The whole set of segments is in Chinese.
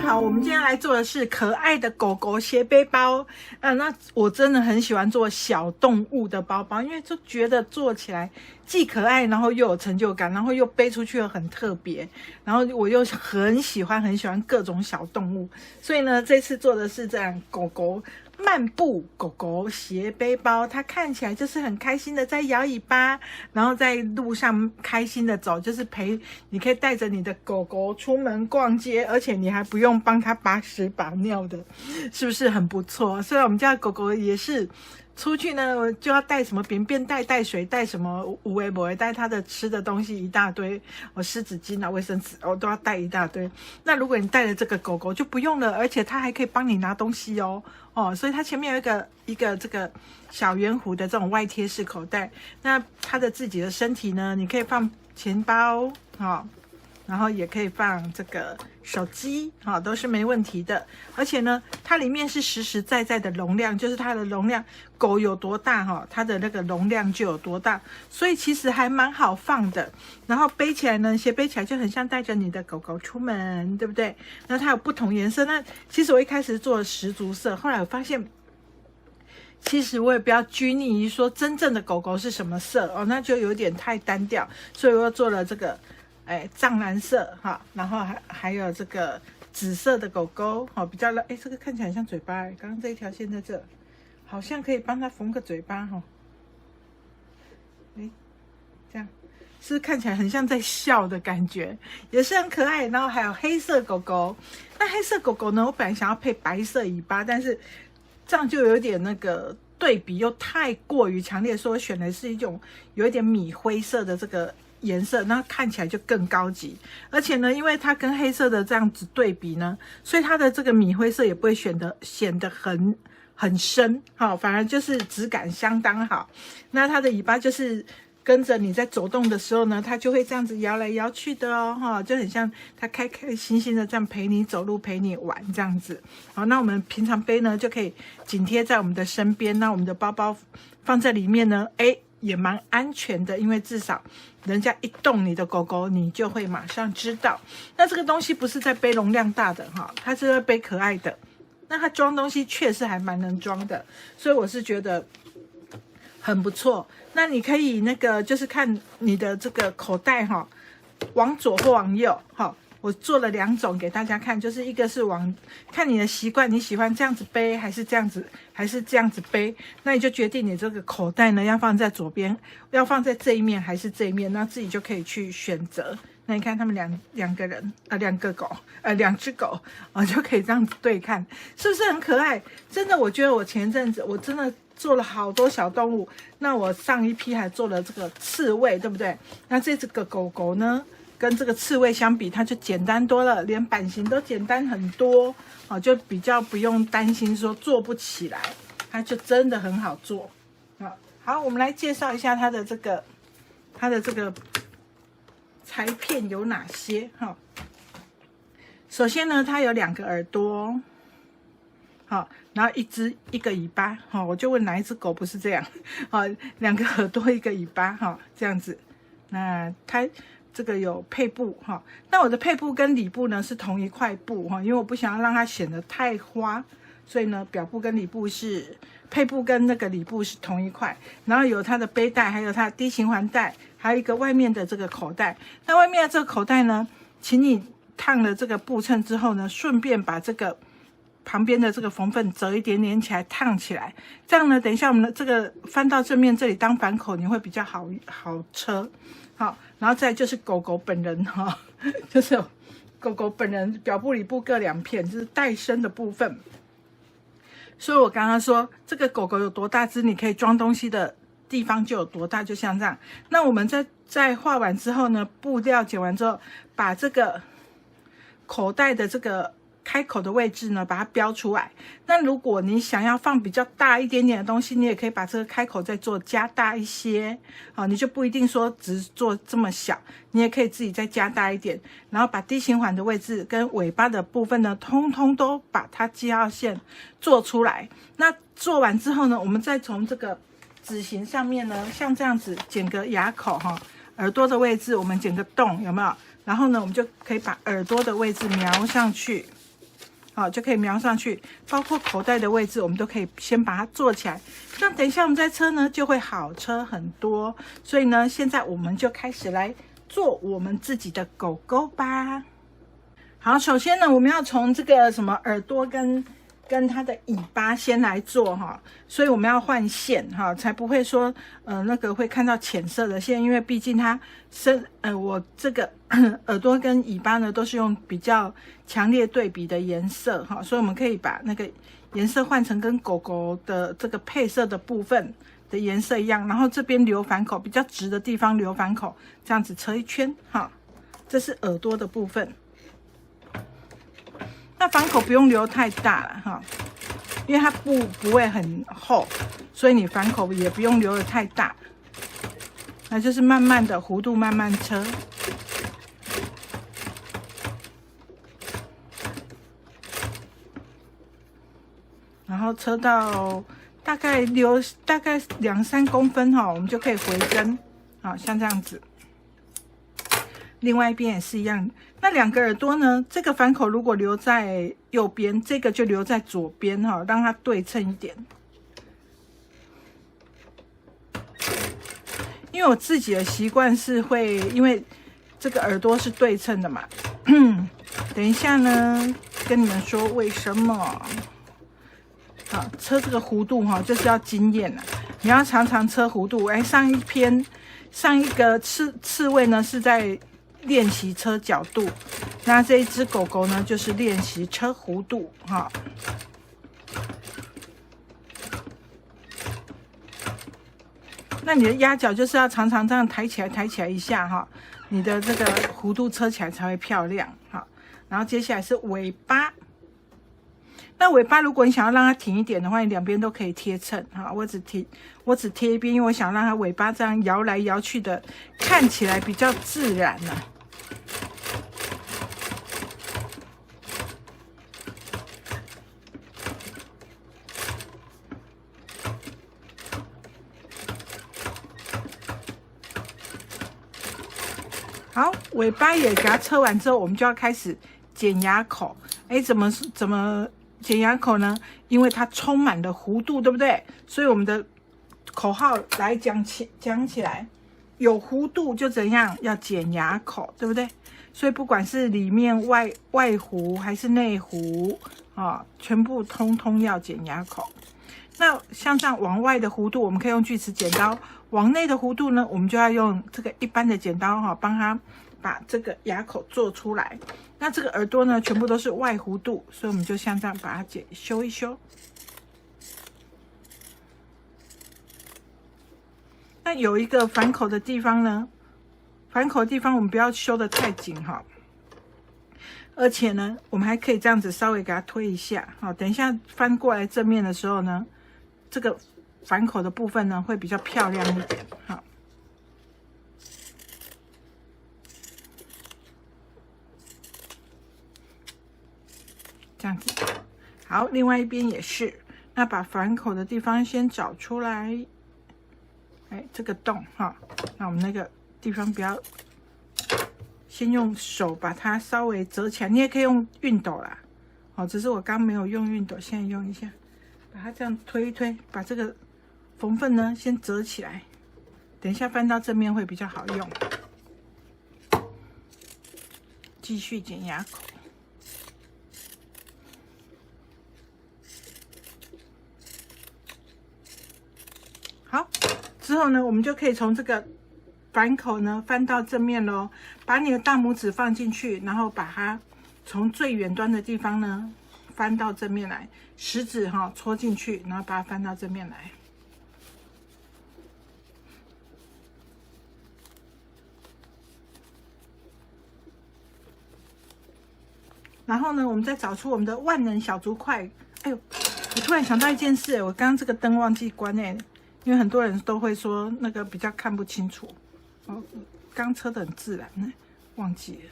好，我們今天來做的是可愛的狗狗斜背包。那我真的很喜歡做小動物的包包，因為就覺得做起來既可愛，然後又有成就感，然後又背出去又很特別，然後我又很喜歡各種小動物，所以呢，這次做的是這樣狗狗漫步狗狗斜背包，它看起來就是很開心的在摇尾巴，然後在路上開心的走，就是你可以帶着你的狗狗出門逛街，而且你還不用幫它把屎把尿的，是不是很不錯？所以我們家的狗狗也是出去呢，就要帶什麼便便袋、帶水袋，什麼有的沒的，帶它的吃的東西一大堆，濕紙巾啊、衛生紙都要帶一大堆。那如果你帶了這個狗狗就不用了，而且它還可以幫你拿東西哦。所以它前面有一个這個小圓弧的這種外貼式口袋，那它的自己的身體呢，你可以放錢包，然後也可以放這個手機，都是沒問題的。而且呢，它裡面是實實在在的容量，就是它的容量，狗有多大它的那個容量就有多大，所以其實還蠻好放的。然後背起來呢，斜背起來就很像帶着你的狗狗出門，對不對？那它有不同顏色。那其實我一開始做了10足色，後來我發現，其實我也不要拘泥於說真正的狗狗是什麼色那就有點太單調，所以我又做了這個。藏藍色然後還有這個紫色的狗狗比較這個看起來很像嘴巴剛剛這一條線在這，好像可以幫它縫個嘴巴這樣是不是看起來很像在笑的感覺，也是很可愛。然後還有黑色狗狗，那黑色狗狗呢，我本來想要配白色尾巴，但是這樣就有點那個對比又太過於強烈，所以我選的是一種有一點米灰色的這個顏色，那看起來就更高級。而且呢，因為它跟黑色的這樣子對比呢，所以它的這個米灰色也不會顯得很深，反而就是質感相當好。那它的尾巴就是跟着你在走動的時候呢，它就會這樣子搖來搖去的就很像它開開心心的這樣陪你走路，陪你玩這樣子。好，那我們平常背呢就可以緊貼在我們的身邊，那我們的包包放在裡面呢，也蠻安全的，因為至少人家一動你的狗狗，你就會馬上知道。那這個東西不是在背容量大的它是在背可愛的。那它裝東西確實還蠻能裝的，所以我是覺得很不錯。那你可以就是看你的這個口袋往左或往右我做了2種給大家看，就是一個是看你的習慣，你喜歡這樣子背還是這樣子背，那你就決定你這個口袋呢要放在左邊，要放在這一面還是這一面，那自己就可以去選擇。那你看他們兩個人2隻狗就可以這樣子對看，是不是很可愛？真的，我覺得我前陣子我真的做了好多小動物，那我上一批還做了這個刺蝟，對不對？那這個狗狗呢，跟這個刺蝟相比，它就簡單多了，連版型都簡單很多就比較不用擔心說做不起來，它就真的很好做。好，我們來介紹一下它的這個裁片有哪些首先呢，它有2個耳朵然後一個尾巴我就問哪一隻狗不是這樣2個耳朵1個尾巴這樣子。那它這個有配布那我的配布跟裡布呢是同一塊布因為我不想要讓它顯得太花，所以呢表布跟裡布是配布跟那個裡布是同一塊。然後有它的背帶，還有它的低循環帶，還有一個外面的這個口袋。那外面的這個口袋呢，請你燙了這個布襯之後呢，順便把這個旁邊的這個縫份折一點點起來燙起來，這樣呢等一下我們的這個翻到正面這裡當反口，你會比較好車。然後再就是狗狗本人就是狗狗本人表布裡布各2片，就是帶身的部分。所以我剛剛說這個狗狗有多大只，你可以裝東西的地方就有多大，就像這樣。那我們在畫完之後呢，布料剪完之後，把這個口袋的這個開口的位置呢，把它標出來。那如果你想要放比較大一點點的東西，你也可以把這個開口再做加大一些你就不一定說只做這麼小，你也可以自己再加大一點，然後把低循環的位置跟尾巴的部分呢，通通都把它記號線做出來。那做完之後呢，我們再從這個紙型上面呢，像這樣子剪個牙口耳朵的位置我們剪個洞，有沒有？然後呢，我們就可以把耳朵的位置描上去。好，就可以描上去，包括口袋的位置，我們都可以先把它做起来。那等一下我們在車呢，就会好車很多。所以呢，現在我們就開始來做我們自己的狗狗吧。好，首先呢，我們要從這個什麼耳朵跟它的尾巴先來做哈，所以我們要換線哈，才不會說那個會看到淺色的線，因為畢竟它我這個耳朵跟尾巴呢都是用比較強烈對比的顏色哈，所以我們可以把那個顏色換成跟狗狗的這個配色的部分的顏色一樣，然後這邊留反口，比較直的地方留反口，這樣子車一圈哈，這是耳朵的部分。那反口不用留太大了哈，因為它不會很厚，所以你反口也不用留得太大。那就是慢慢的弧度慢慢車，然後車到大概留大概2-3公分哈，我們就可以回針，好像這樣子。另外一邊也是一樣。那2個耳朵呢？這個反口如果留在右邊，這個就留在左邊哈，讓它對稱一點。因為我自己的習慣是會，因為這個耳朵是對稱的嘛。等一下呢，跟你們說為什麼。好，車這個弧度哈，就是要經驗了。你要常常車弧度。哎，上一個刺蝟呢是在練習車角度，那這一隻狗狗呢，就是練習車弧度哈。那你的壓腳就是要常常這樣抬起來一下哈，你的這個弧度車起來才會漂亮哈。然後接下來是尾巴，那尾巴如果你想要讓它挺一點的話，你2邊都可以貼襯哈。我只貼一邊，因為我想讓它尾巴這樣搖來搖去的，看起來比較自然啊。好，尾巴也給它車完之後，我們就要開始剪牙口。哎，怎麼剪牙口呢？因為它充滿了弧度，對不對？所以我們的口號來講起來，有弧度就怎樣？要剪牙口，對不對？所以不管是裡面外弧還是內弧啊，全部通通要剪牙口。那像這樣往外的弧度，我們可以用鋸齒剪刀；往內的弧度呢，我們就要用這個一般的剪刀哈，幫它把這個牙口做出來。那這個耳朵呢，全部都是外弧度，所以我們就像這樣把它修一修。那有一個反口的地方呢，反口的地方我們不要修得太緊哈。而且呢，我們還可以這樣子稍微給它推一下，好，等一下翻過來正面的时候呢，這個反口的部分呢會比較漂亮一點，好，這樣子，好，另外一邊也是，那把反口的地方先找出來，哎，這個洞哈，那我們那個地方不要。先用手把它稍微折起來，你也可以用熨斗啦，好，只是我剛沒有用熨斗，現在用一下，把它這樣推一推，把這個縫份呢先折起來，等一下翻到正面會比較好用。繼續剪牙口，好，之後呢，我們就可以從這個反口呢翻到正面咯，把你的大拇指放進去，然後把它從最遠端的地方呢翻到正面來，食指哈戳進去，然後把它翻到正面來。然後呢，我們再找出我們的萬能小竹塊。哎呦，我突然想到一件事，我剛剛这個燈忘記關哎，因為很多人都會說那個比較看不清楚。哦，剛車得很自然呢，忘記了。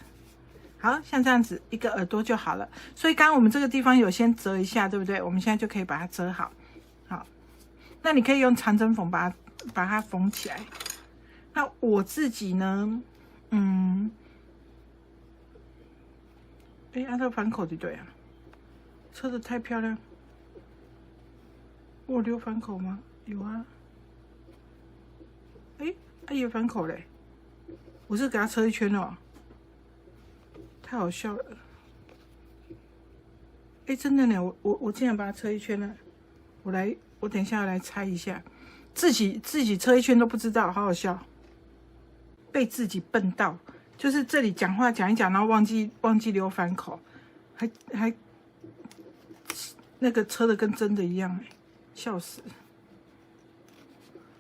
好，像這樣子一個耳朵就好了。所以剛剛我們這個地方有先折一下，對不對？我們現在就可以把它折好。好，那你可以用長針縫把它縫起来。那我自己呢，按照反口就對啊。車得太漂亮。我有留反口嗎？有啊。有反口嘞！我是給它車一圈哦，太好笑了。真的呢，我竟然把它車一圈了。我等一下來猜一下，自己車一圈都不知道，好好笑。被自己笨到，就是這裡講話講一講，然後忘記留反口，還那個車的跟真的一樣，笑死。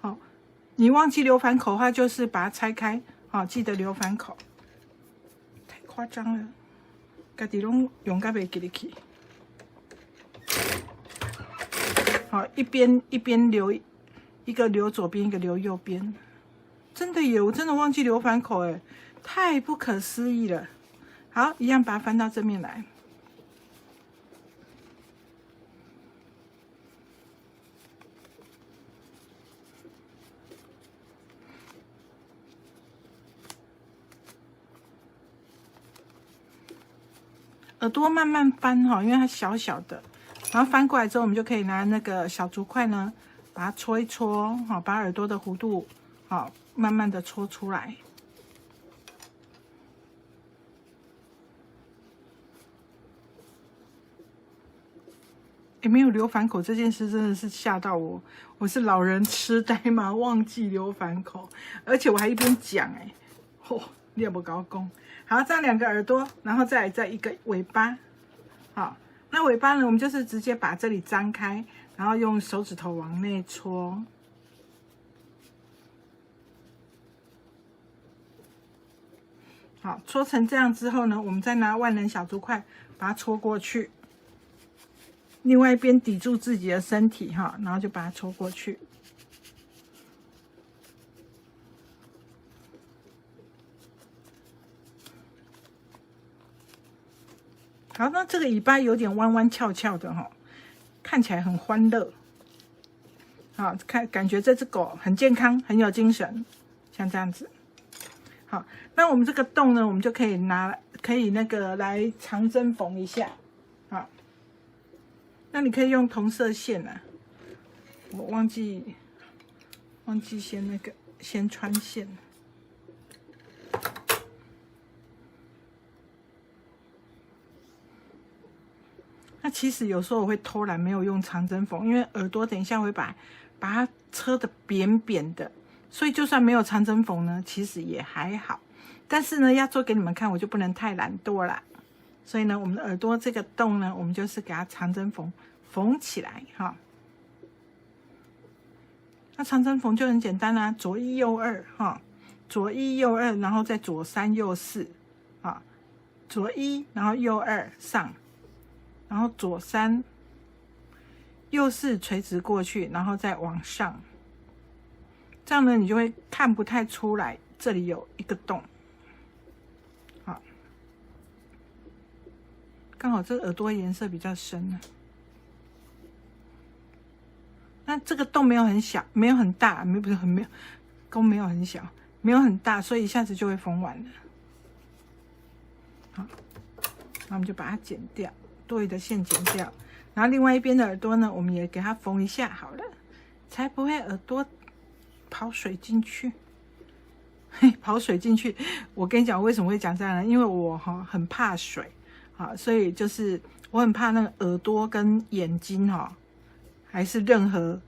好，你忘記留反口的話，就是把它拆開，好，記得留反口。太誇張了，自己攏用到袂記得去。好，一邊留，一個留左邊，一個留右邊。真的耶，我真的忘記留反口哎，太不可思議了。好，一樣把它翻到正面來。耳朵慢慢翻哈，因為它小小的，然後翻過來之後，我們就可以拿那個小竹塊呢，把它搓一搓，好，把耳朵的弧度好慢慢的搓出來。沒有留反口這件事真的是嚇到我，我是老人痴呆嗎？忘記留反口，而且我還一邊講你也不搞講。好，這樣兩個耳朵，然後再一個尾巴。好，那尾巴呢，我們就是直接把這裡張開，然後用手指頭往內戳。好，戳成這樣之後呢，我們再拿萬能小竹塊把它戳過去，另外一邊抵住自己的身體哈，然後就把它戳過去。好，那這個尾巴有點彎彎翹翹的哈，看起來很歡樂。好，感覺這隻狗很健康，很有精神，像這樣子。好，那我們這個洞呢，我們就可以那個來長針縫一下。好，那你可以用同色線啊，我忘記先穿線。那其實有时候我會偷懶，沒有用長針縫，因為耳朵等一下會把它車的扁扁的，所以就算沒有長針縫呢，其實也還好。但是呢，要做給你們看，我就不能太懶惰啦。所以呢，我們的耳朵這個洞呢，我們就是給它長針縫起來哈。那長針縫就很簡單啦，左一右二哈，左一右二，然後再左三右四啊，左一然後右二上。然後左三右四垂直過去，然後再往上，這樣呢，你就會看不太出來這裡有一個洞。好，剛好這個耳朵顏色比較深呢。那這個洞沒有很小，沒有很大，沒有很小，沒有很大，所以一下子就會縫完了。好，那我們就把它剪掉。多餘的線剪掉，然後另外一邊的耳朵呢，我們也給它縫一下好了，才不會耳朵跑水進去。跑水進去，我跟你講，為什麼會講這樣呢？因為我很怕水，所以就是我很怕那個耳朵跟眼睛還是任何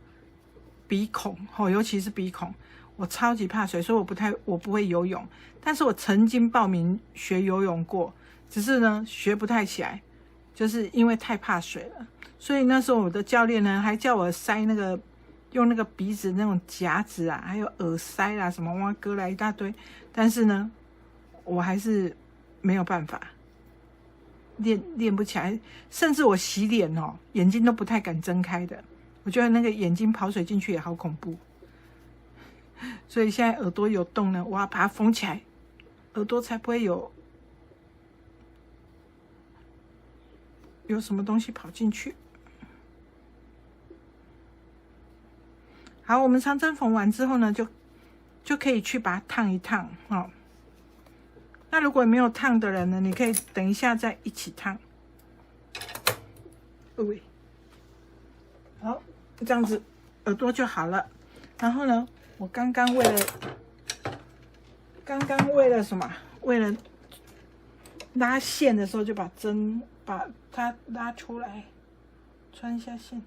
鼻孔尤其是鼻孔，我超級怕水，所以我不會游泳。但是我曾經報名學游泳過，只是呢學不太起來。就是因為太怕水了，所以那時候我的教練呢還叫我塞用那個鼻子那種夾子啊，還有耳塞啦，什麼挖哥來一大堆，但是呢，我還是沒有辦法練不起來，甚至我洗臉眼睛都不太敢睜開的，我覺得那個眼睛跑水進去也好恐怖，所以現在耳朵有洞呢，我要把它縫起來，耳朵才不會有什麼東西跑進去。好，我們長針縫完之後呢，就可以去把它燙一燙那如果沒有燙的人呢，你可以等一下再一起燙。喂，好，這樣子耳朵就好了。然後呢，我剛剛為了什麼？為了拉線的時候，就把它拉出來，穿一下線。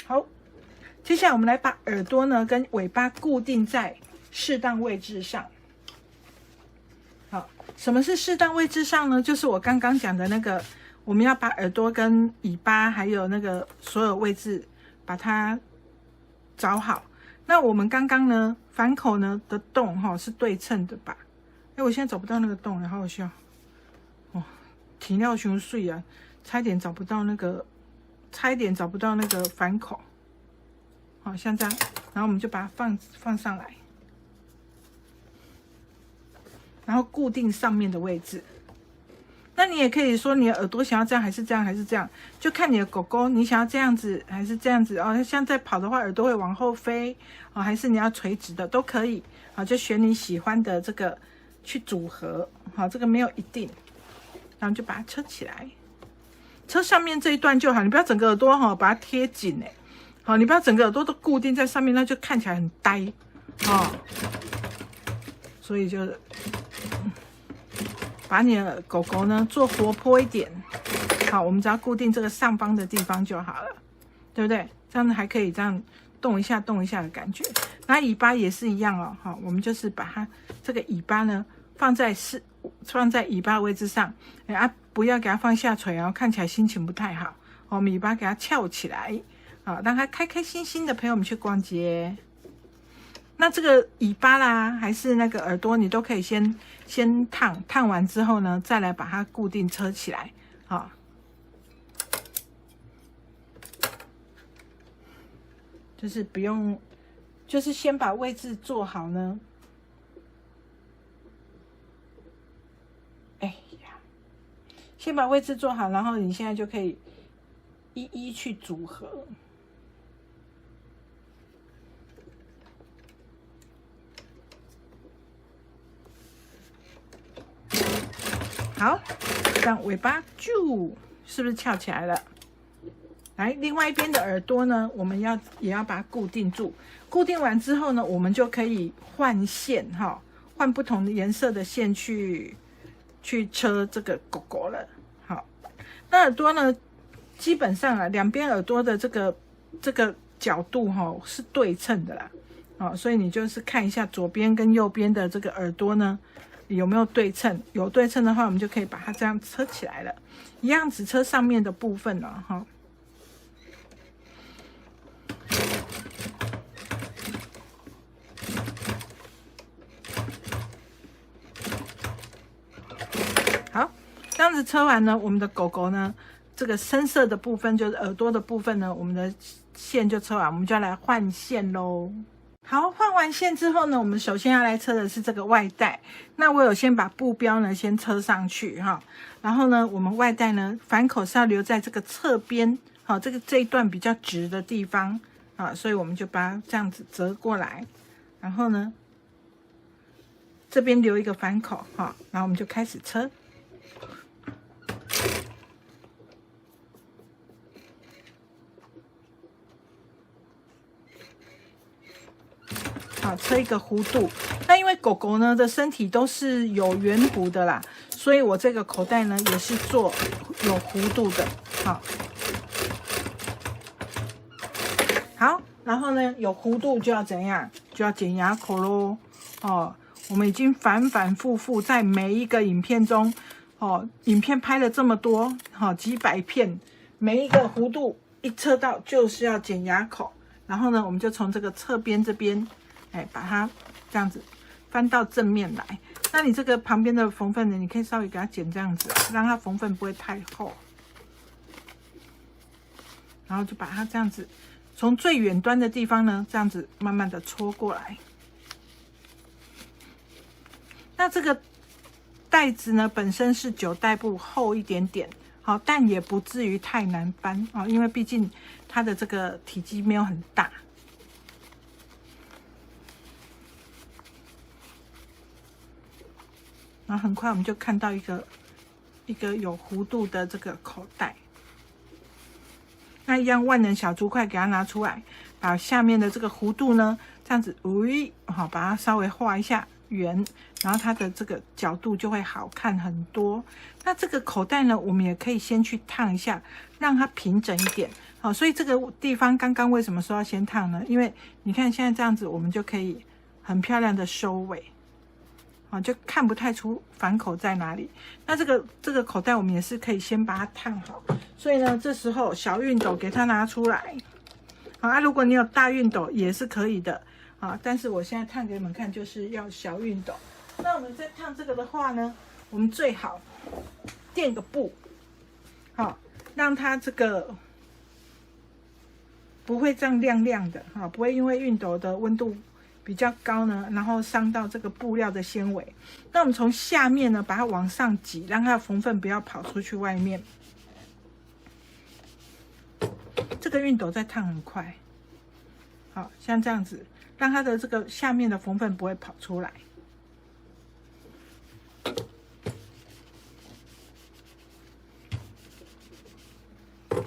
好，接下來我們來把耳朵呢跟尾巴固定在適當位置上。好，什麼是適當位置上呢？就是我剛剛講的那個，我們要把耳朵跟尾巴還有那個所有位置把它找好。那我們刚剛呢，反口呢的洞是對稱的吧？我現在找不到那個洞了，好好笑哦！體料熊碎啊，差一點找不到那個反口。好，像這樣，然後我們就把它放上來，然後固定上面的位置。那你也可以說你的耳朵想要這樣還是這樣還是這樣，就看你的狗狗，你想要這樣子還是這樣子哦。像在跑的話，耳朵會往後飛哦，還是你要垂直的都可以啊，就選你喜歡的這個去組合。好，這個沒有一定，然後就把它車起來，車上面這一段就好，你不要整個耳朵把它貼緊哎。好，你不要整個耳朵都固定在上面，那就看起來很呆哦。所以就把你的狗狗呢做活潑一點。好，我們只要固定這個上方的地方就好了，對不對？這樣子還可以這樣動一下動一下的感覺。那尾巴也是一樣哦。好，我們就是把它這個尾巴呢放在尾巴的位置上，不要給它放下垂哦，看起來心情不太好。我們尾巴給它翹起來。好，讓它開開心心的陪我們去逛街。那這個尾巴啦，還是那個耳朵，你都可以先燙完之後呢，再來把它固定車起來。好，就是不用，就是先把位置做好呢。哎呀，先把位置做好，然後你現在就可以一一去組合。好，這樣尾巴就是不是翹起來了？來，另外一邊的耳朵呢，我們也要把它固定住。固定完之後呢，我們就可以換線哈，換不同的顏色的線去車這個狗狗了。好，那耳朵呢，基本上啊，兩邊耳朵的这個角度是對稱的啦。所以你就是看一下左邊跟右邊的這個耳朵呢，有沒有對稱？有對稱的話，我們就可以把它這樣車起來了。一樣只車上面的部分了哈。好，這樣子車完呢，我們的狗狗呢，這個深色的部分就是耳朵的部分呢，我們的線就車完，我們就要來換線嘍。好，換完線之後呢，我們首先要來車的是這個外帶。那我有先把布標呢先車上去哈，然後呢，我們外帶呢反口是要留在這個側邊，好，這一段比較直的地方啊，所以我們就把它這樣子折過來，然後呢，這邊留一個反口哈，然後我們就開始車。好，車一個弧度。那因為狗狗呢的身體都是有圓弧的啦，所以我這個口袋呢也是做有弧度的。好，然後呢有弧度就要怎樣？就要剪牙口咯。哦，我們已經反反复复在每一個影片中，影片拍了這麼多，幾百片，每一個弧度一車到就是要剪牙口。然後呢，我們就從這個側邊這邊。把它這樣子翻到正面來。那你這個旁邊的縫縫呢，你可以稍微給它剪這樣子，讓它縫縫不會太厚。然後就把它這樣子從最遠端的地方呢，這樣子慢慢的戳過來。那這個袋子呢，本身是9袋布，厚一點點，好，但也不至於太難翻啊，因為畢竟它的這個體積沒有很大。然後很快我們就看到一個有弧度的這個口袋。那一樣萬能小竹塊給它拿出來，把下面的這個弧度呢，這樣子，好，把它稍微畫一下圓，然後它的這個角度就會好看很多。那這個口袋呢，我們也可以先去燙一下，讓它平整一點。好，所以這個地方剛剛為什麼說要先燙呢？因為你看現在這樣子，我們就可以很漂亮的收尾，好，就看不太出反口在哪裡。那這個口袋我們也是可以先把它燙好。所以呢，這時候小熨斗給它拿出來。好啊，如果你有大熨斗也是可以的。好，但是我現在燙給你們看，就是要小熨斗。那我們在燙這個的話呢，我們最好墊個布，好，讓它這個不會這樣亮亮的，哈，不會因為熨斗的溫度比較高呢，然後傷到這個布料的纖維。那我們從下面呢，把它往上擠，讓它的縫縫不要跑出去外面。這個熨斗在燙很快，好，像這樣子，讓它的這個下面的縫縫不會跑出來。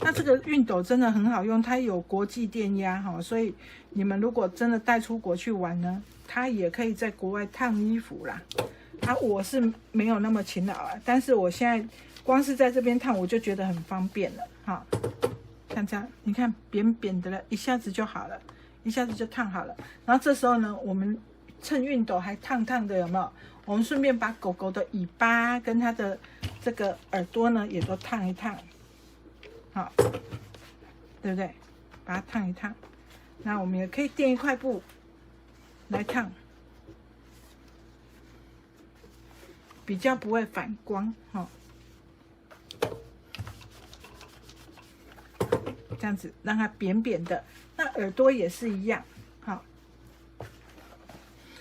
那這個熨斗真的很好用，它有國際電壓哈，所以你們如果真的帶出國去玩呢，它也可以在國外燙衣服啦。啊，我是沒有那麼勤勞啊，但是我現在光是在這邊燙，我就覺得很方便了哈。像這樣，你看扁扁的了，一下子就好了，一下子就燙好了。然後這時候呢，我們趁熨斗還燙燙的，有沒有？我們順便把狗狗的尾巴跟它的這個耳朵呢，也都燙一燙。好，對不對？把它燙一燙。那我們也可以墊一塊布來燙，比較不會反光哈。這樣子讓它扁扁的，那耳朵也是一樣，好。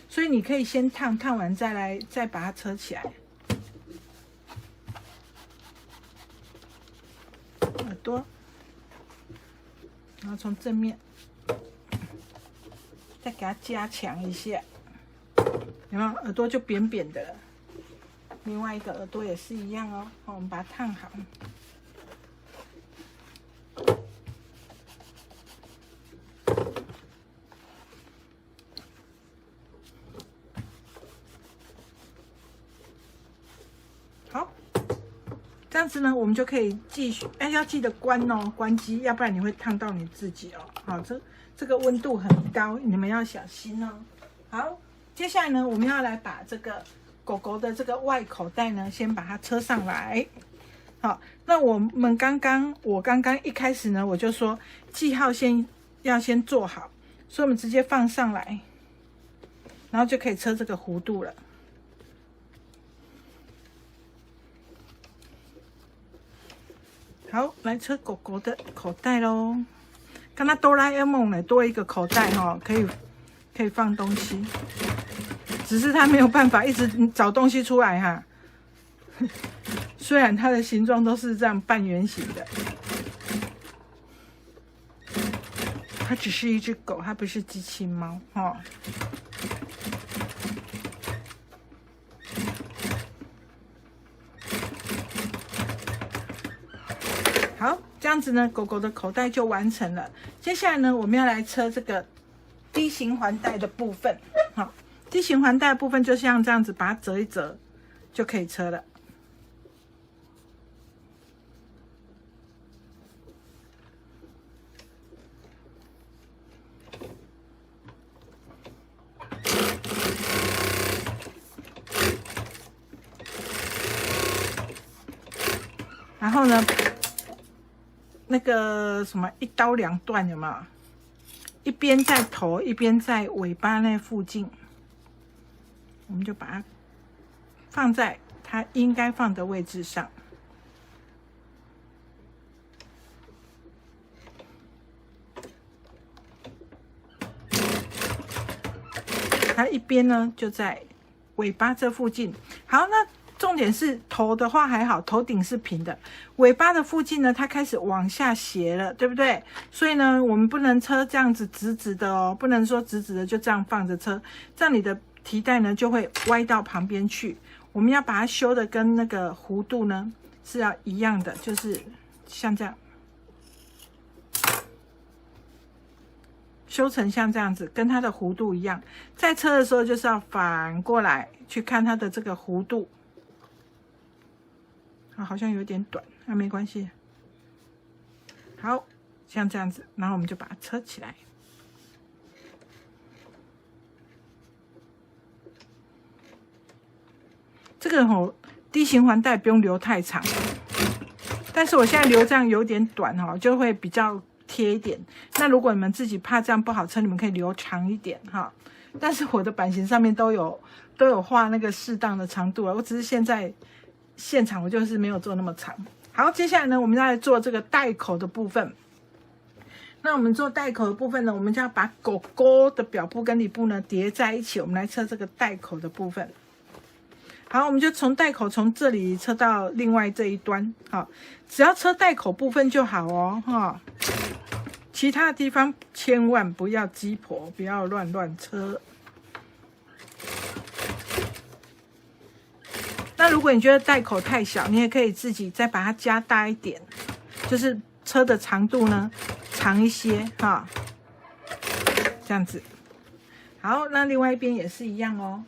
所以你可以先燙，燙完再把它扯起來。耳朵，然後從正面再給它加強一下，有沒有？耳朵就扁扁的了。另外一個耳朵也是一樣哦，好，我們把它燙好。好，這樣子呢，我們就可以繼續。哎，要記得關哦，關機，要不然你會燙到你自己哦。好，這個溫度很高，你們要小心哦。好，接下來呢，我們要來把這個狗狗的這個外口袋呢，先把它車上來。好，那我剛剛一開始呢，我就說記號要先做好，所以我們直接放上來，然後就可以車這個弧度了。好，來車狗狗的口袋咯，跟它哆啦 A 夢呢，多一個口袋哈，可以放東西，只是它沒有辦法一直找東西出來哈。雖然它的形狀都是這樣半圓形的，它只是一隻狗，它不是機器貓哈。好，這樣子呢，狗狗的口袋就完成了。接下來呢，我們要來車這個D型環帶的部分。好，D型環帶的部分就像這樣子，把它折一折就可以車了。然後呢，那個什麼一刀兩斷有沒有？一邊在頭，一邊在尾巴那附近，我們就把它放在它應該放的位置上。它一邊呢就在尾巴這附近。好，那重點是頭的話還好，頭頂是平的，尾巴的附近呢，它開始往下斜了，對不對？所以呢，我們不能車這樣子直直的哦，不能說直直的就這樣放着車，這樣你的提袋呢就會歪到旁邊去。我們要把它修的跟那個弧度呢是要一樣的，就是像這樣。修成像這樣子，跟它的弧度一樣。在車的时候就是要反過來去看它的這個弧度。好像有點短，那沒關係。好，像這樣子，然後我們就把它車起來。這個D 型環帶不用留太長，但是我現在留這樣有點短哈，就會比較貼一點。那如果你們自己怕這樣不好車，你們可以留長一點哈。但是我的版型上面都有畫那個適當的長度了，我只是現場我就是沒有做那麼長。好，接下來呢，我們要來做這個帶口的部分。那我們做帶口的部分呢，我們就要把狗狗的表部跟裡部呢疊在一起，我們來車這個帶口的部分。好，我們就從帶口從這裡車到另外這一端。好，只要車帶口部分就好哦，哈。其他的地方千萬不要雞婆，不要亂車。那如果你覺得帶口太小，你也可以自己再把它加大一點，就是車的長度呢長一些哈，這樣子。好，那另外一邊也是一樣哦，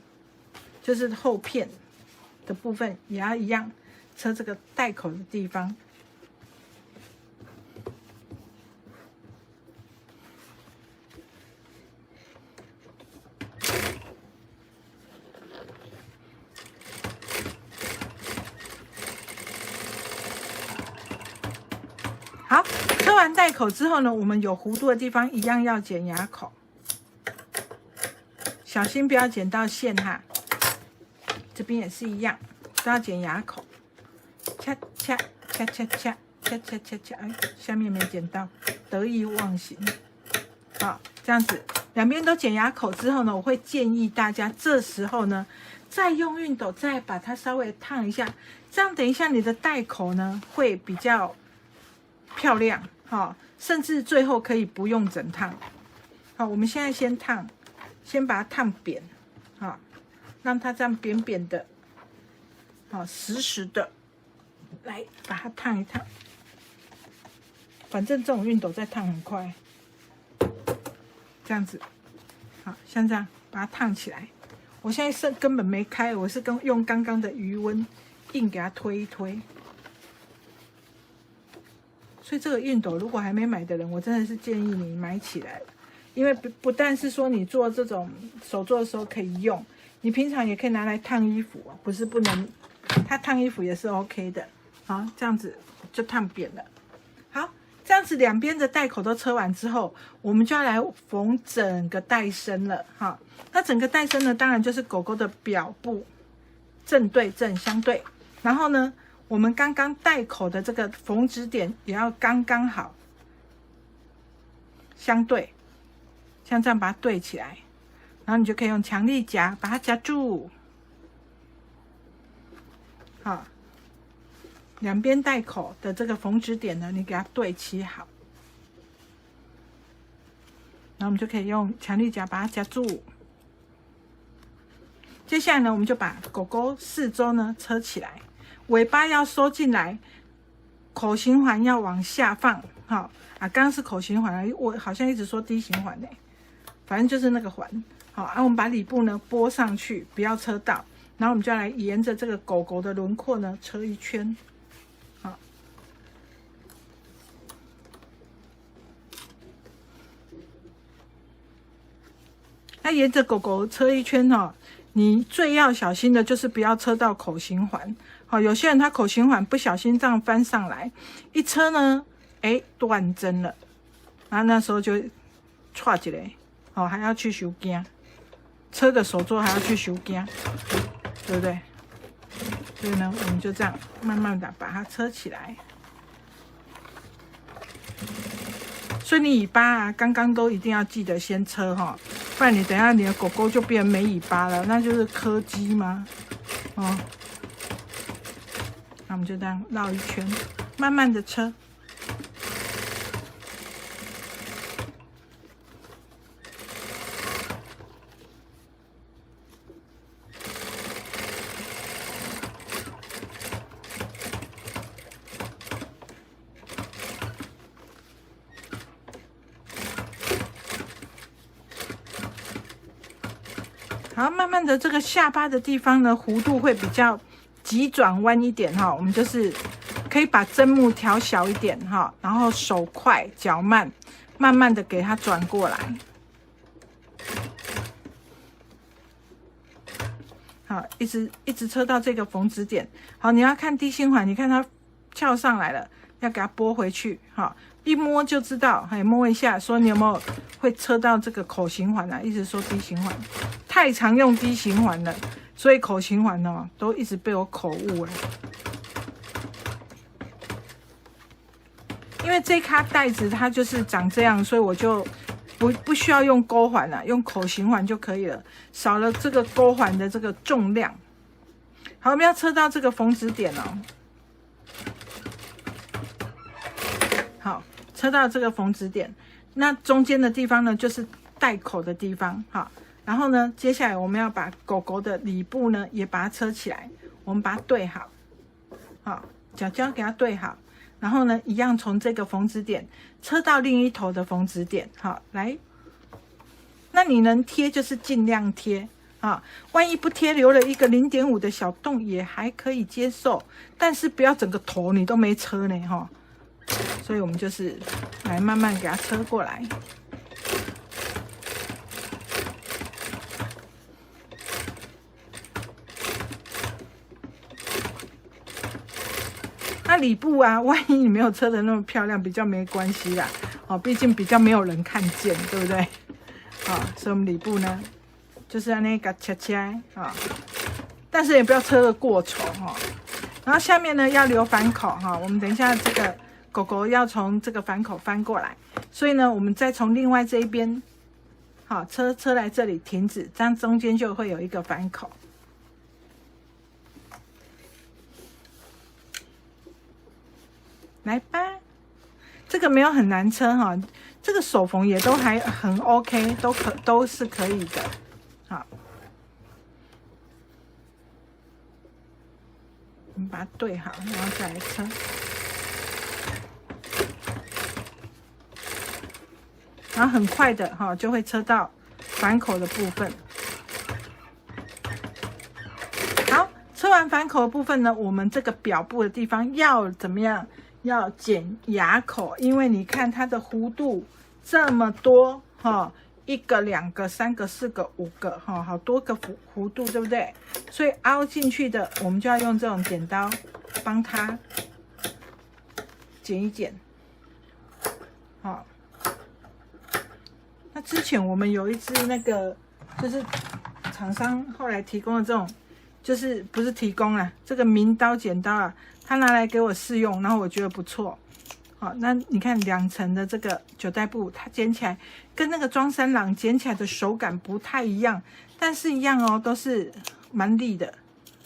就是後片的部分也要一樣，車這個帶口的地方。好，车完带口之後呢，我們有弧度的地方一樣要剪牙口，小心不要剪到線哈。這邊也是一樣，都要剪牙口，掐掐掐掐掐掐掐掐掐，哎，下面沒剪到，得意忘形。好，這樣子兩邊都剪牙口之後呢，我會建議大家這時候呢，再用熨斗再把它稍微燙一下，這樣等一下你的帶口呢會比較漂亮，好，甚至最後可以不用整燙。好，我們現在先燙，先把它燙扁，好，讓它這樣扁扁的，好，實實的，來把它燙一燙。反正這種熨斗在燙很快，這樣子，好，像這樣把它燙起來。我現在根本沒開，我是用剛剛的餘溫硬給它推一推。所以這個熨斗如果還沒買的人，我真的是建議你買起來，因為不但是說你做這種手作的時候可以用，你平常也可以拿來燙衣服，不是不能，它燙衣服也是 OK 的。好，這樣子就燙扁了。好，這樣子兩邊的帶口都車完之後，我們就要來縫整個帶身了。好，那整個帶身呢，當然就是狗狗的表部正對正相對，然後呢，我們剛剛帶口的這個縫指點也要剛剛好相對，像這樣把它對起來，然後你就可以用強力夾把它夾住。好，兩邊帶口的這個縫指點呢，你給它對齊好，然後我們就可以用強力夾把它夾住。接下來呢，我們就把狗狗四周呢車起來。尾巴要收進來，口型環要往下放。好啊，剛剛是口型環，我好像一直說D型環呢，反正就是那個環。好啊，我們把裡部呢撥上去，不要車到，然後我們就要來沿着這個狗狗的輪廓呢車一圈。好，那沿着狗狗車一圈哈，你最要小心的就是不要車到口型環。好，有些人他口型環不小心这樣翻上來，一車呢，哎，斷針了，然後那時候就岔起來，好，還要去收件，車的手作還要去收件，對不對？所以呢，我們就這樣慢慢的把它車起來。所以你尾巴啊，刚刚都一定要記得先車哈，不然你等一下你的狗狗就變沒尾巴了，那就是柯基嗎？哦。那我們就這樣繞一圈，慢慢的車。好，慢慢的這個下巴的地方呢，弧度會比較急轉彎一點哈。我們就是可以把針目調小一點哈，然後手快腳慢，慢慢的給它轉過來。好，一直車到這個縫指點。好，你要看低心環，你看它翹上來了，要給它撥回去。好，一摸就知道，還摸一下，說你有沒有會車到這個口型環啊？一直說低心環，太常用低心環了，所以口型環哦都一直被我口誤了。因為這卡帶子它就是長這樣，所以我就不需要用鈎環了，用口型環就可以了，少了這個鈎環的這個重量。好，我們要車到這個縫指點哦。好，車到這個縫指點，那中間的地方呢，就是帶口的地方。好，然後呢，接下來我們要把狗狗的裡部呢，也把它車起來，我們把它對好。好，腳腳給它對好，然後呢，一樣從這個縫指點車到另一頭的縫指點。好，來，那你能貼就是盡量貼啊，萬一不貼，留了一個0.5的小洞也還可以接受，但是不要整個頭你都沒車呢哈。所以我們就是來慢慢給它車過來。那裡部啊，萬一你沒有車的那麼漂亮，比較沒關係啦。哦，畢竟比較沒有人看見，對不對？啊，所以我們裡部呢，就是要那個切切啊，但是也不要車得過醜哈。然後下面呢要留反口哈，我們等一下這個狗狗要從這個反口翻過來，所以呢，我們再從另外這一邊，好，車來這裡停止，這樣中間就會有一個反口。來吧，這個沒有很難車哈，這個手縫也都還很 OK， 都是可以的。好，我們把它對好，然後再來車。然後很快的哈，就會車到反口的部分。好，車完反口的部分呢，我們這個表部的地方要怎麼樣？要剪牙口，因為你看它的弧度這麼多哈，1個、2個、3個、4個、5個哈，好多個弧度，對不對？所以凹進去的，我們就要用這種剪刀幫它剪一剪。好，那之前我們有一支那個，就是廠商後來提供的這種，就是不是提供啦，這個名刀剪刀啊。他拿來給我試用，然後我覺得不錯。好，那你看2層的這個9代布，它剪起來跟那個裝三郎剪起來的手感不太一樣，但是一樣哦，都是蠻利的。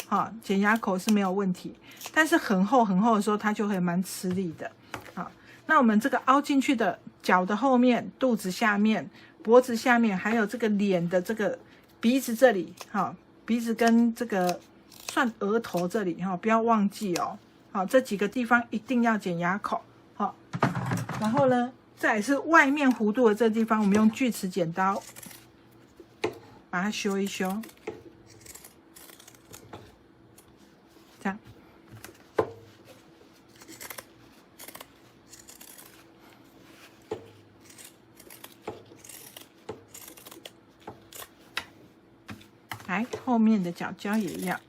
好，剪牙口是沒有問題，但是很厚很厚的時候，它就會蠻吃力的。好，那我们這個凹進去的腳的後面、肚子下面、脖子下面，還有這個臉的這個鼻子這裡，好，鼻子跟這個算額頭這裡，哈，不要忘記哦。好，這幾個地方一定要剪牙口。好，然後呢，再來是外面弧度的這個地方，我們用鋸齒剪刀把它修一修，這樣。來，後面的角角也要。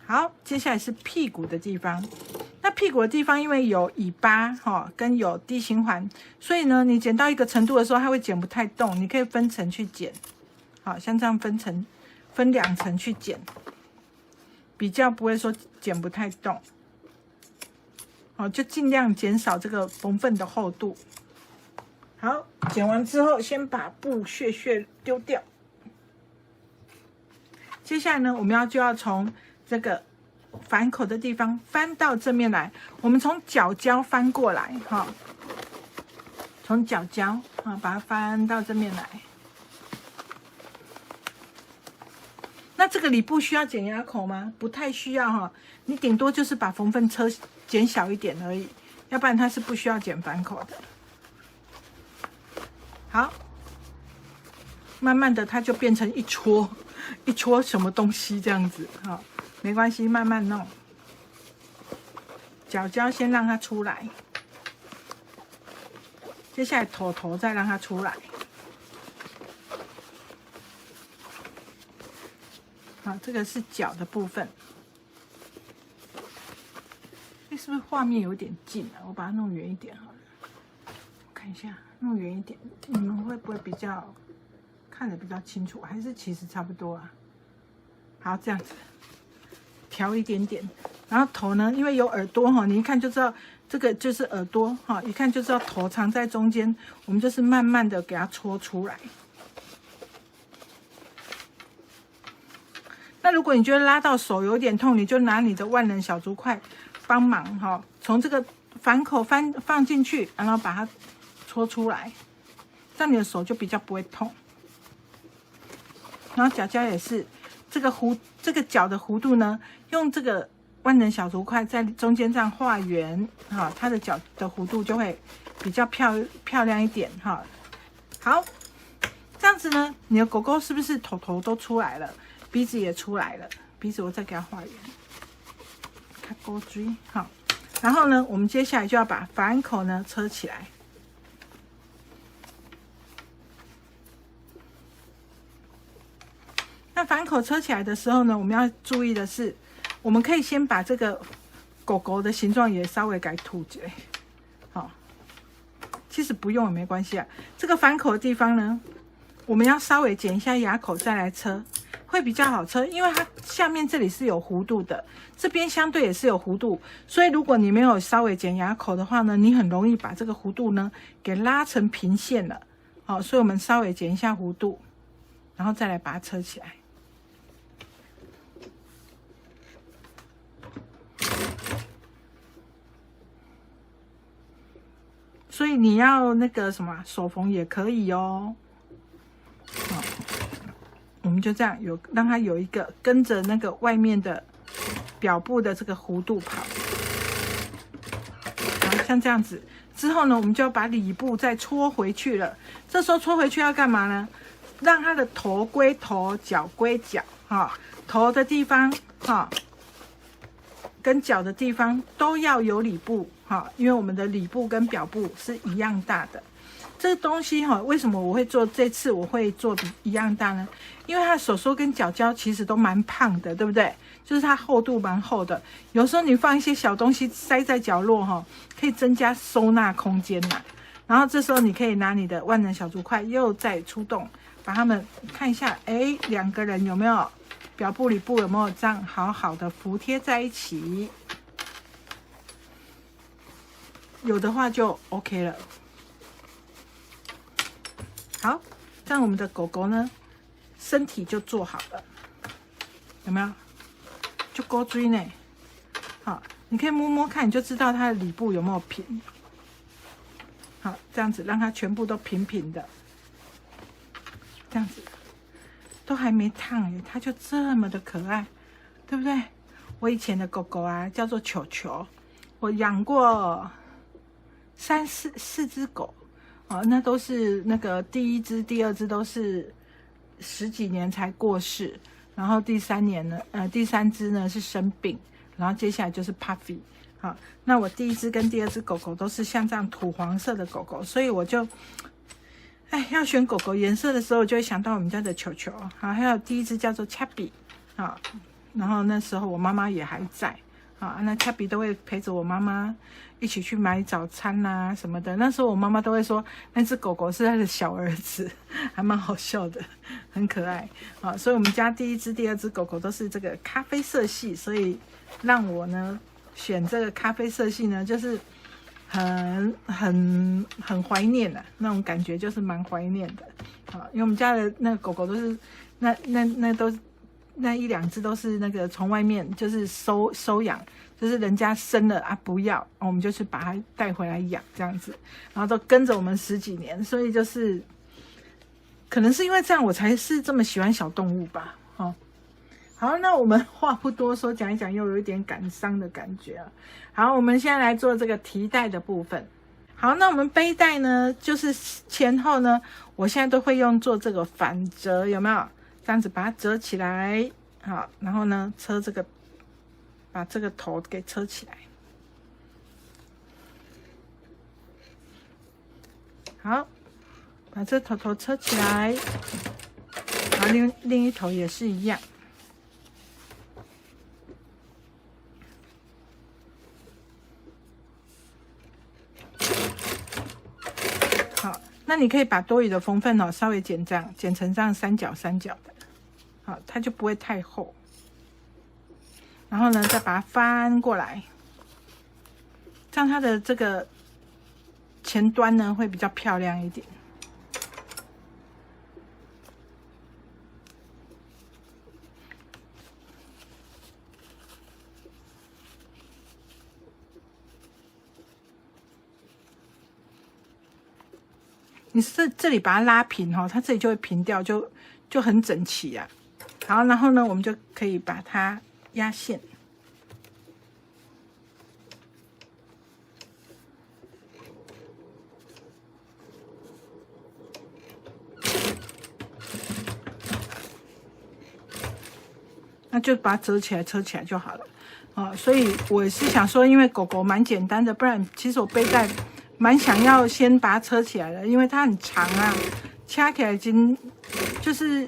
好，接下來是屁股的地方。那屁股的地方，因為有尾巴哈，跟有低心環，所以呢，你剪到一個程度的時候，它會剪不太動。你可以分層去剪，好像這樣分2層去剪，比較不會說剪不太動。好，就盡量減少這個縫份的厚度。好，剪完之後，先把布屑丟掉。接下來呢，我們就要從這個反口的地方翻到正面來，我們從角角翻過來哈，從角角啊把它翻到正面來。那這個裡部需要剪牙口嗎？不太需要哈，你頂多就是把縫份剪小一點而已。要不然它是不需要剪反口的。好，慢慢的它就变成一撮什麼東西這樣子，好，沒關係，慢慢弄。角角先讓它出來，接下來頭再讓它出來。好，這個是腳的部分。是不是畫面有點近啊？我把它弄遠一點好了。我看一下，弄遠一點，你們會不會比較看得比較清楚？還是其實差不多啊？好，這樣子調一點點。然後頭呢，因為有耳朵哈，你一看就知道這個就是耳朵哈，一看就知道頭藏在中間。我們就是慢慢的給它搓出來。那如果你覺得拉到手有點痛，你就拿你的萬能小竹筷幫忙哈，從這個反口放進去，然後把它搓出來，這樣你的手就比較不會痛。然後腳腳也是，這個腳的弧度呢，用這個萬能小竹筷在中間這樣畫圓哈，它的腳的弧度就會比較漂亮一點哈。好，這樣子呢，你的狗狗是不是頭都出來了，鼻子也出來了？鼻子我再給它畫圓。看勾追好，然後呢，我們接下來就要把反口呢車起來。那反口車起來的時候呢，我們要注意的是，我們可以先把這個狗狗的形狀也稍微改凸起来。好，其實不用也沒關係啊。這個反口的地方呢，我們要稍微剪一下牙口再來車，會比較好車，因為它下面這裡是有弧度的，這邊相對也是有弧度，所以如果你沒有稍微剪牙口的話呢，你很容易把這個弧度呢給拉成平線了。好，所以我們稍微剪一下弧度，然後再來把它車起來。所以你要那個什麼手縫也可以哦。好，我們就這樣讓它有一個跟着那個外面的表布的這個弧度跑。好，像這樣子之後呢，我們就要把裡部再搓回去了。這時候搓回去要幹嘛呢？讓它的頭歸頭，腳歸腳。哈，頭的地方哈，跟腳的地方都要有裡部。好，因為我們的裡部跟表部是一樣大的。這個東西哈，為什麼我會做？這次我會做比一樣大呢？因為它的手手跟腳腳其實都蠻胖的，對不對？就是它厚度蠻厚的。有時候你放一些小東西塞在角落哈，可以增加收納空間吶。然後這時候你可以拿你的萬能小竹筷又再出動，把它們看一下，哎，兩個人有沒有表部裡部有沒有這樣好好的服貼在一起？有的話就 OK 了。好，這樣我們的狗狗呢，身體就做好了，有沒有？就勾追呢。好，你可以摸摸看，你就知道它的裡部有沒有平。好，這樣子讓它全部都平平的，這樣子都還沒燙耶，它就這麼的可愛，對不對？我以前的狗狗啊，叫做球球，我養過四隻狗，哦，那都是那個第一隻、第二隻都是10幾年才過世，然後第三隻呢是生病，然後接下來就是 Puffy。好，那我第一隻跟第二隻狗狗都是像這樣土黃色的狗狗，所以我就，要選狗狗顏色的時候，我就會想到我們家的球球。好，還有第一隻叫做 Chubby， 好，然後那時候我媽媽也還在。好，那 Chubby 都會陪着我媽媽一起去買早餐啊什麼的。那時候我媽媽都會說，那隻狗狗是她的小兒子，還蠻好笑的，很可愛。好，所以我們家第一隻、第二隻狗狗都是這個咖啡色系，所以讓我呢選這個咖啡色系呢，就是很懷念的那種感覺，就是蠻懷念的。好，因為我們家的那個狗狗都是那一兩隻都是那個從外面就是收養，就是人家生了啊不要，我們就去把它帶回來養這樣子，然後都跟着我們10幾年，所以就是可能是因為這樣我才是這麼喜歡小動物吧。好，那我們話不多說，講一講又有一點感傷的感覺啊。好，我們現在來做這個提帶的部分。好，那我們背帶呢，就是前後呢，我現在都會用做這個反折，有沒有？這樣子把它折起來，好，然後呢，車這個，把這個頭給車起來。好，把這頭車起來，然後另一頭也是一樣。好，那你可以把多餘的縫份哦稍微剪成這樣三角的，好，它就不會太厚。然後呢，再把它翻過來，這樣它的這個前端呢會比較漂亮一點。你是这裡把它拉平哈，它這裡就會平掉，就很整齊啊。好，然後呢，我們就可以把它壓線。那就把它折起来就好了。所以我是想說，因為狗狗蠻簡單的，不然其實我背帶蠻想要先把它車起來的，因為它很長啊，掐起来已經就是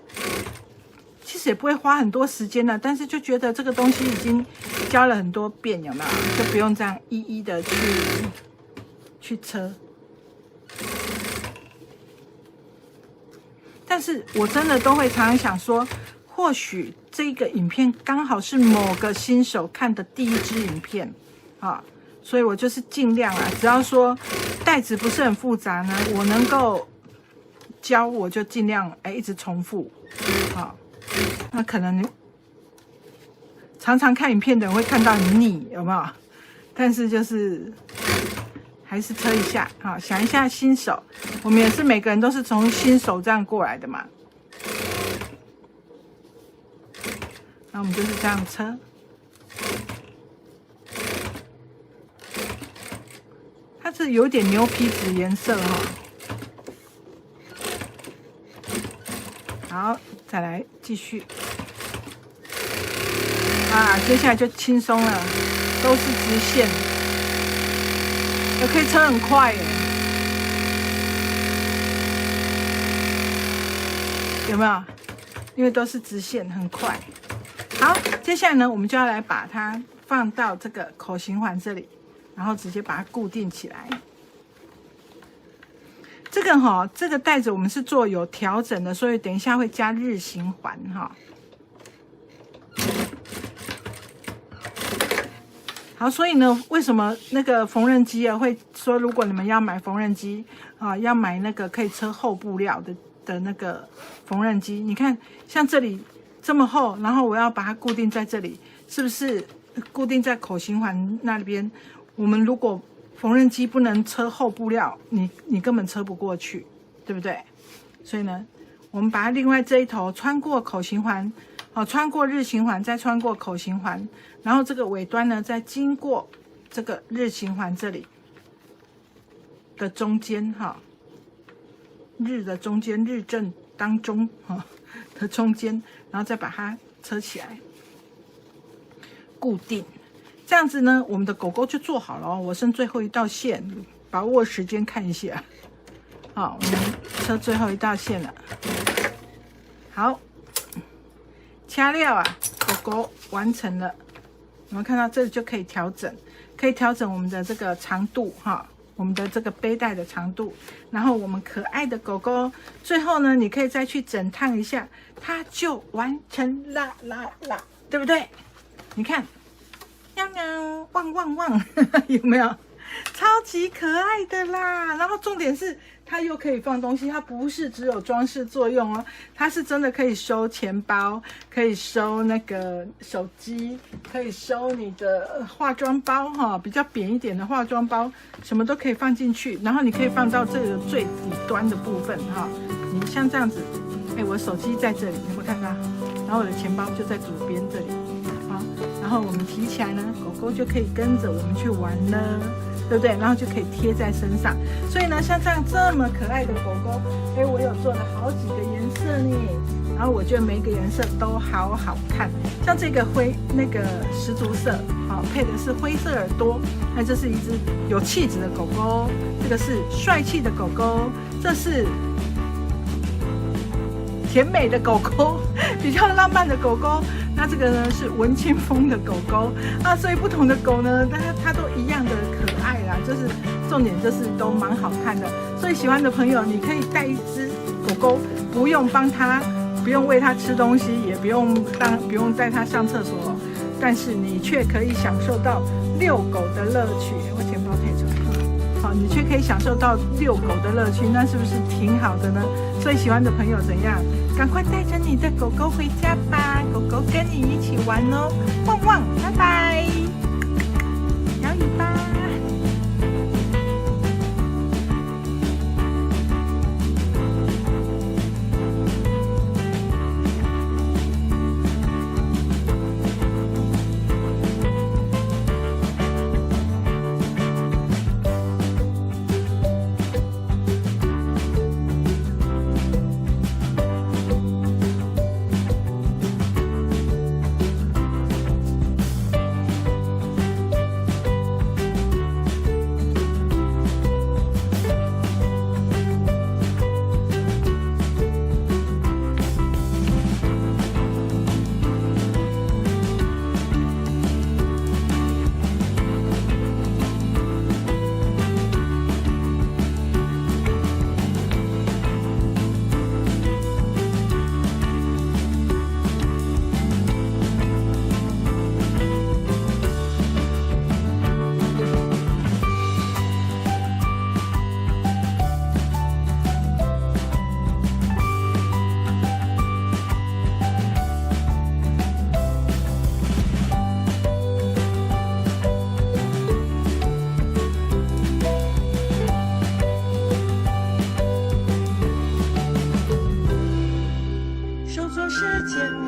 其實也不會花很多时間了，但是就覺得這個東西已經教了很多遍，有沒有？就不用這樣一一的去車。但是我真的都會常常想說，或許這個影片剛好是某個新手看的第一支影片啊，所以我就是盡量啊，只要說帶子不是很複雜呢，我能夠教我就盡量一直重複啊。那可能常常看影片的人會看到很膩，有沒有？但是就是還是車一下啊，想一下新手，我們也是每個人都是從新手這樣過來的嘛。那我們就是這樣車，它是有點牛皮紙顏色哈。好，再來繼續。啊，接下來就輕鬆了，都是直線，也可以車很快耶，有沒有？因為都是直線，很快。好，接下來呢，我們就要來把它放到這個口型環這裡，然後直接把它固定起來。這個這個帶子我們是做有調整的，所以等一下會加日行環哈。好，所以呢，為什麼那個縫紉機啊會說，如果你們要買縫紉機啊，要買那個可以車厚布料的那個縫紉機？你看，像這裡這麼厚，然後我要把它固定在這裡，是不是固定在口型環那邊？我們如果縫紉機不能車厚布料，你根本車不過去，對不對？所以呢，我們把它另外這一頭穿過口型環，穿過日行環，再穿過口型環，然後這個尾端呢，再經過這個日行環這裡的中間哈，日的中間，日正當中哈的中間，然後再把它車起來，固定。這樣子呢，我們的狗狗就做好了哦。我剩最後一道線，把握時間看一下。好，我們車最後一道線了。好，掐料啊，狗狗完成了。我們看到這裡就可以調整，可以調整我們的這個長度哈，我們的這個背帶的長度。然後我們可愛的狗狗，最後呢，你可以再去整燙一下，它就完成啦，對不对？你看。喵喵，汪汪汪，有沒有？超級可愛的啦！然後重點是它又可以放東西，它不是只有裝飾作用哦，它是真的可以收錢包，可以收那個手機，可以收你的化妝包哈，比較扁一點的化妝包，什麼都可以放進去。然後你可以放到這個最底端的部分哈，你像這樣子，我手機在這裡，有沒有看到？然後我的錢包就在左邊這裡，好，然後我們提起來呢，狗狗就可以跟着我們去玩了，對不對？然後就可以貼在身上。所以呢，像這么可愛的狗狗，我有做了好幾個顏色呢。然後我覺得每一個顏色都好好看，像這個那個十足色，好，配的是灰色耳朵，那這是一隻有氣質的狗狗，這個是帥氣的狗狗，這是甜美的狗狗，比較浪漫的狗狗。那這個呢是文青風的狗狗啊，所以不同的狗呢，它都一樣的可愛啦，就是重點就是都蠻好看的。所以喜歡的朋友，你可以帶一隻狗狗，不用餵它吃東西，也不用帶它上廁所，但是你卻可以享受到遛狗的樂趣。我錢包退出來，好，你卻可以享受到遛狗的樂趣，那是不是挺好的呢？所以喜歡的朋友怎樣？趕快帶着你的狗狗回家吧，狗狗跟你一起玩哦，汪汪，拜拜，搖尾巴。手作时间。